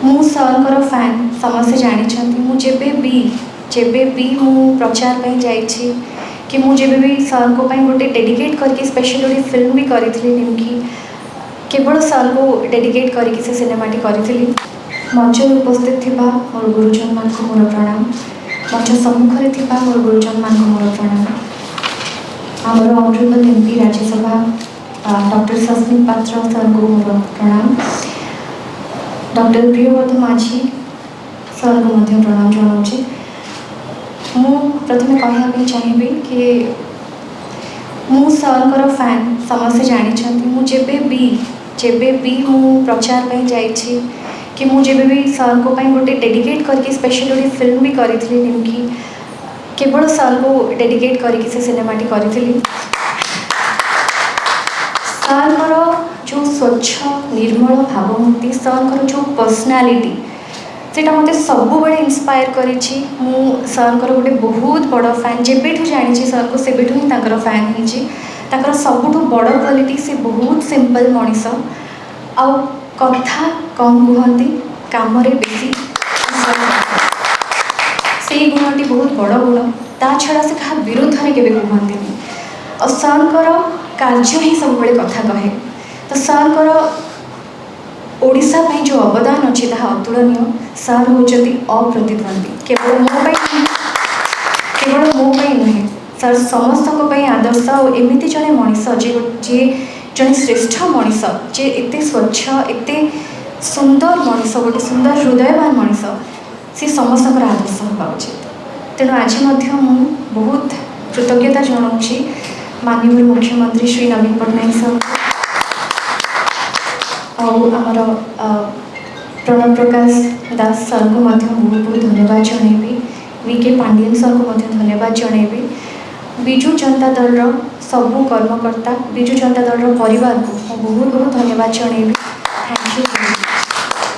मु सरकर फैन समस्ते जानते जेबे भी मु प्रचार पे जाइए कि मुझे भी सर को गोटे डेडिकेट करके स्पेशल गोटे फिल्म भी करी निमकी केवल सर को डेडिकेट करके से सिनेमाटी करी मंच उपस्थित थी मोर गुरुजन मान को मोर प्रणाम मंच सम्मुखें थी मोर गुरुजन मान को मोर प्रणाम आमर honourable MP Rajya Sabha doctor Sasmit पात्र सर को मोर प्रणाम डॉक्टर प्रियव्रत माझी सर को प्रणाम जनाऊँ मु प्रथम कहवाई चाहिए कि मु सरकर फैन समस्ते जानते जेबे भी मु प्रचार पे जाइए कि मुझे भी सर को गोटे डेडिकेट करके स्पेशल गोटे फिल्म भी करी निमकी केवल सर को डेडिकेट करके से सिनेमाटी करी सरकर जो स्वच्छ निर्मल भावमूर्ति सरकर जो पर्सनालिटी सेटा मत सब बड़े इंस्पायर करी सरकर गोटे बहुत बड़ फैन जेबेठू जानी सर को सेबेठू ही फैन होकर सबुठ बड़ क्वालिटी से बहुत सिंपल मनीष आउ कथा कम कहती काम बेसी से गुणटी बहुत बड़ गुण ता छड़ा से क्या विरोध में केवे कहती और सरकर कार्य ही सब कथा कहे तो सरकर ओडिशा में जो अवदान अच्छी ता अतुलनीय सर होती अप्रतिद्वंदी केवल मो नुहे सर समस्त आदर्श और एमती जड़े मनीष जे जड़े श्रेष्ठ मनीष जे एते स्वच्छ एते सुंदर मनीष गोटे सुंदर हृदयवान मनीष सी समस्त आदर्श होगा उचित तेणु आज बहुत कृतज्ञता जनाऊँगी माननीय मुख्यमंत्री श्री नवीन पट्टनायक सर आमर प्रणव प्रकाश दास सर को बहुत बहुत धन्यवाद जनइबी वीके पांडियन सर को धन्यवाद जनइबी विजु जनता दल सबू कर्मकर्ता विजु जनता दल परिवार को बहुत बहुत धन्यवाद जनइबी थैंक यू।